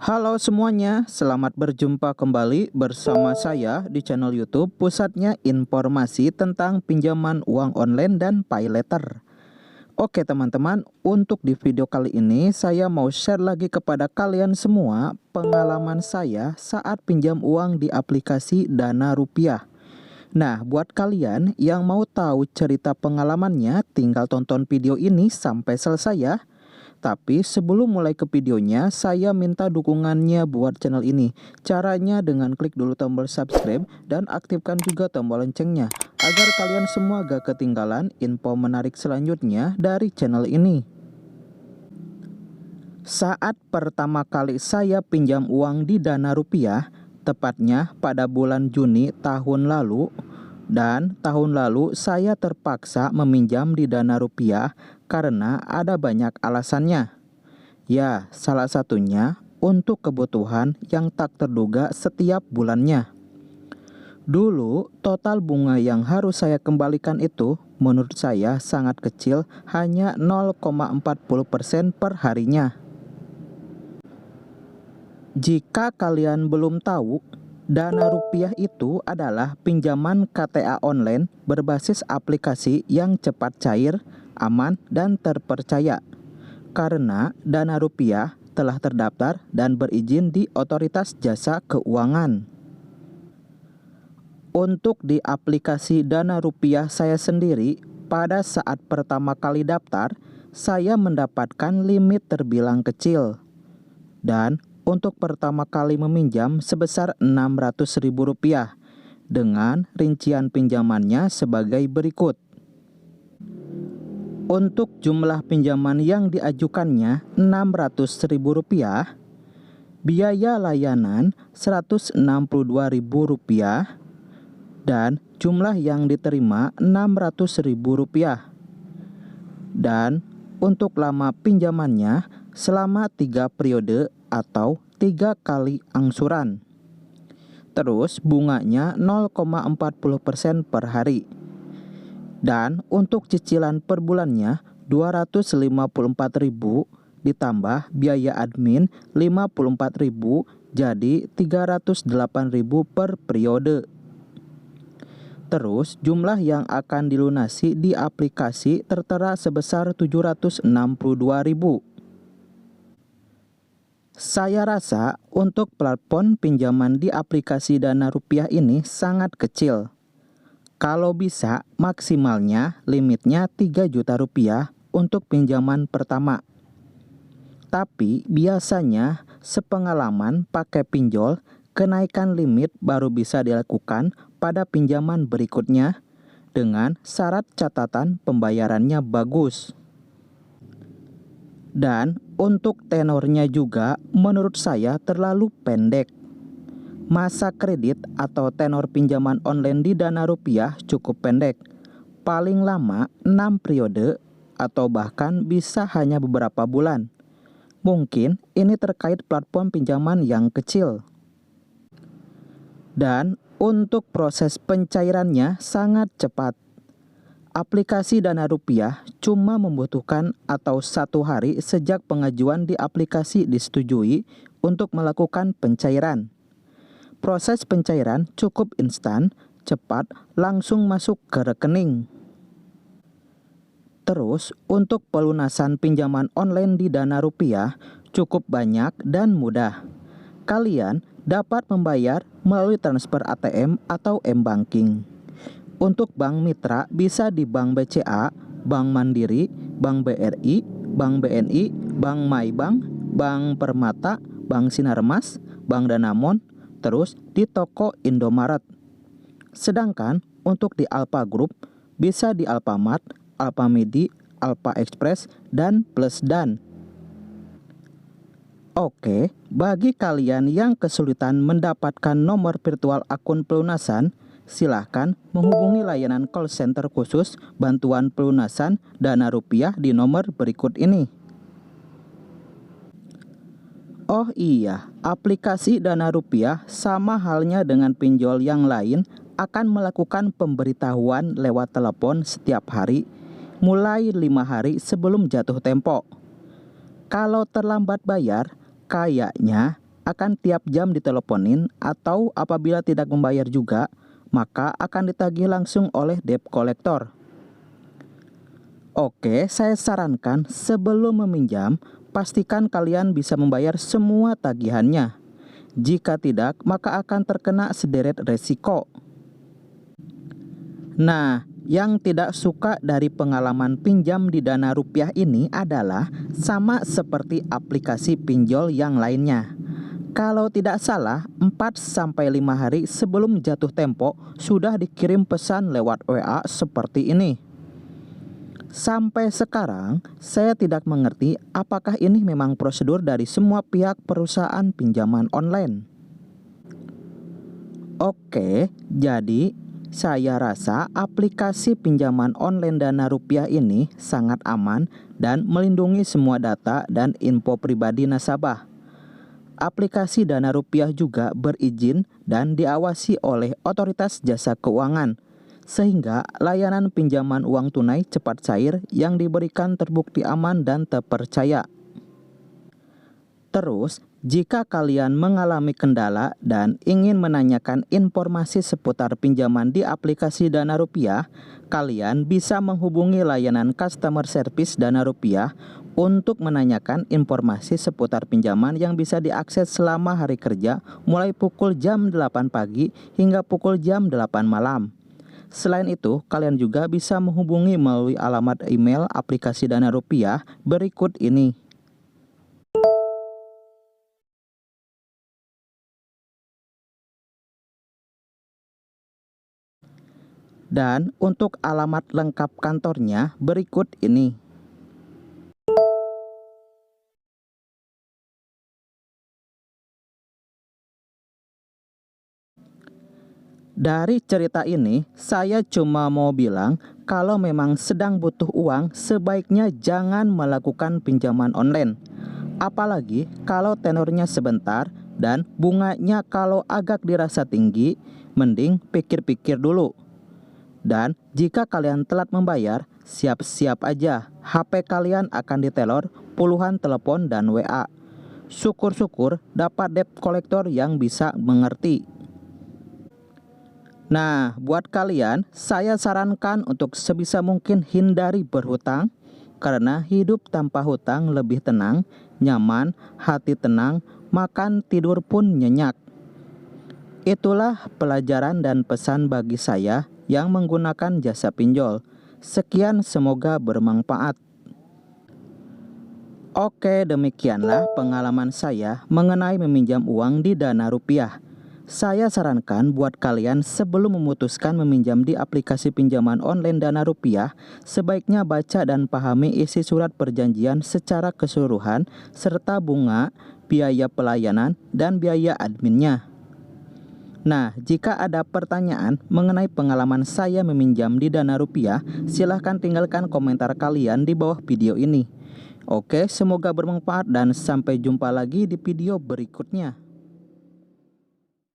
Halo semuanya, selamat berjumpa kembali bersama saya di channel YouTube pusatnya informasi tentang pinjaman uang online dan paylater. Oke teman-teman, untuk di video kali ini saya mau share lagi kepada kalian semua pengalaman saya saat pinjam uang di aplikasi Dana Rupiah. Nah, buat kalian yang mau tahu cerita pengalamannya, tinggal tonton video ini sampai selesai ya. Tapi sebelum mulai ke videonya, saya minta dukungannya buat channel ini. Caranya dengan klik dulu tombol subscribe dan aktifkan juga tombol loncengnya, agar kalian semua gak ketinggalan info menarik selanjutnya dari channel ini. Saat pertama kali saya pinjam uang di Dana Rupiah, tepatnya pada bulan Juni tahun lalu, dan tahun lalu saya terpaksa meminjam di Dana Rupiah karena ada banyak alasannya. Ya, salah satunya untuk kebutuhan yang tak terduga setiap bulannya. Dulu, total bunga yang harus saya kembalikan itu menurut saya sangat kecil, hanya 0,40% per harinya. Jika kalian belum tahu, Dana Rupiah itu adalah pinjaman KTA online berbasis aplikasi yang cepat cair, aman, dan terpercaya. Karena Dana Rupiah telah terdaftar dan berizin di Otoritas Jasa Keuangan. Untuk di aplikasi Dana Rupiah saya sendiri, pada saat pertama kali daftar, saya mendapatkan limit terbilang kecil. Dan untuk pertama kali meminjam sebesar Rp600.000 dengan rincian pinjamannya sebagai berikut. Untuk jumlah pinjaman yang diajukannya Rp600.000, biaya layanan Rp162.000, dan jumlah yang diterima Rp600.000. Dan untuk lama pinjamannya selama 3 periode atau 3 kali angsuran. Terus bunganya 0,40% per hari. Dan untuk cicilan per bulannya Rp254.000 ditambah biaya admin Rp54.000, jadi Rp308.000 per periode. Terus jumlah yang akan dilunasi di aplikasi tertera sebesar Rp762.000. Saya rasa untuk platform pinjaman di aplikasi Dana Rupiah ini sangat kecil. Kalau bisa maksimalnya limitnya Rp3 juta untuk pinjaman pertama. Tapi biasanya sepengalaman pakai pinjol, kenaikan limit baru bisa dilakukan pada pinjaman berikutnya dengan syarat catatan pembayarannya bagus. Dan untuk tenornya juga menurut saya terlalu pendek. Masa kredit atau tenor pinjaman online di Dana Rupiah cukup pendek. Paling lama 6 periode atau bahkan bisa hanya beberapa bulan. Mungkin ini terkait platform pinjaman yang kecil. Dan untuk proses pencairannya sangat cepat. Aplikasi Dana Rupiah cuma membutuhkan atau 1 hari sejak pengajuan di aplikasi disetujui untuk melakukan pencairan. Proses pencairan cukup instan, cepat, langsung masuk ke rekening. Terus untuk pelunasan pinjaman online di Dana Rupiah cukup banyak dan mudah. Kalian dapat membayar melalui transfer ATM atau M-Banking. Untuk bank mitra bisa di Bank BCA, Bank Mandiri, Bank BRI, Bank BNI, Bank Maybank, Bank Permata, Bank Sinarmas, Bank Danamon, terus di toko Indomaret. Sedangkan untuk di Alfa Group bisa di Alfamart, Alfamidi, Alfa Express, dan Plusdan. Oke, bagi kalian yang kesulitan mendapatkan nomor virtual akun pelunasan, silahkan menghubungi layanan call center khusus bantuan pelunasan Dana Rupiah di nomor berikut ini. Oh iya, aplikasi Dana Rupiah sama halnya dengan pinjol yang lain akan melakukan pemberitahuan lewat telepon setiap hari, mulai 5 hari sebelum jatuh tempo. Kalau terlambat bayar, kayaknya akan tiap jam diteleponin, atau apabila tidak membayar juga, maka akan ditagih langsung oleh debt collector. Oke, saya sarankan sebelum meminjam, pastikan kalian bisa membayar semua tagihannya. Jika tidak, maka akan terkena sederet resiko. Nah, yang tidak suka dari pengalaman pinjam di Dana Rupiah ini adalah sama seperti aplikasi pinjol yang lainnya. Kalau tidak salah, 4-5 hari sebelum jatuh tempo sudah dikirim pesan lewat WA seperti ini. Sampai sekarang, saya tidak mengerti apakah ini memang prosedur dari semua pihak perusahaan pinjaman online. Oke, jadi saya rasa aplikasi pinjaman online Dana Rupiah ini sangat aman dan melindungi semua data dan info pribadi nasabah. Aplikasi Dana Rupiah juga berizin dan diawasi oleh Otoritas Jasa Keuangan, sehingga layanan pinjaman uang tunai cepat cair yang diberikan terbukti aman dan terpercaya. Terus, jika kalian mengalami kendala dan ingin menanyakan informasi seputar pinjaman di aplikasi Dana Rupiah, kalian bisa menghubungi layanan customer service Dana Rupiah untuk menanyakan informasi seputar pinjaman yang bisa diakses selama hari kerja mulai pukul jam 8 pagi hingga pukul jam 8 malam. Selain itu, kalian juga bisa menghubungi melalui alamat email aplikasi Dana Rupiah berikut ini. Dan untuk alamat lengkap kantornya berikut ini. Dari cerita ini, saya cuma mau bilang kalau memang sedang butuh uang, sebaiknya jangan melakukan pinjaman online. Apalagi kalau tenornya sebentar dan bunganya kalau agak dirasa tinggi, mending pikir-pikir dulu. Dan jika kalian telat membayar, siap-siap aja, HP kalian akan diteror puluhan telepon dan WA. Syukur-syukur dapat debt collector yang bisa mengerti. Nah, buat kalian, saya sarankan untuk sebisa mungkin hindari berhutang, karena hidup tanpa hutang lebih tenang, nyaman, hati tenang, makan tidur pun nyenyak. Itulah pelajaran dan pesan bagi saya yang menggunakan jasa pinjol. Sekian, semoga bermanfaat. Oke, demikianlah pengalaman saya mengenai meminjam uang di Dana Rupiah. Saya sarankan buat kalian sebelum memutuskan meminjam di aplikasi pinjaman online Dana Rupiah, sebaiknya baca dan pahami isi surat perjanjian secara keseluruhan, serta bunga, biaya pelayanan, dan biaya adminnya. Nah, jika ada pertanyaan mengenai pengalaman saya meminjam di Dana Rupiah, silahkan tinggalkan komentar kalian di bawah video ini. Oke, semoga bermanfaat dan sampai jumpa lagi di video berikutnya.